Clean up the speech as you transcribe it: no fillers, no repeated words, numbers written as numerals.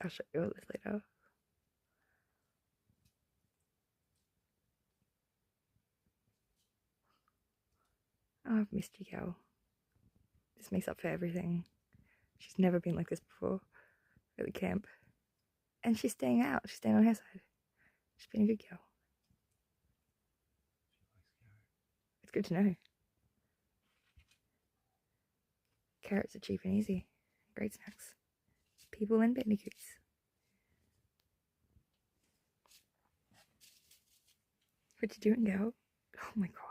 I'll show you all this later. Oh, I've missed you, gal. This makes up for everything. She's never been like this before at the camp. And she's staying out. She's staying on her side. She's being a good girl. It's good to know. Carrots are cheap and easy. Great snacks. People and bandicoots. What you doing, girl? Oh my god.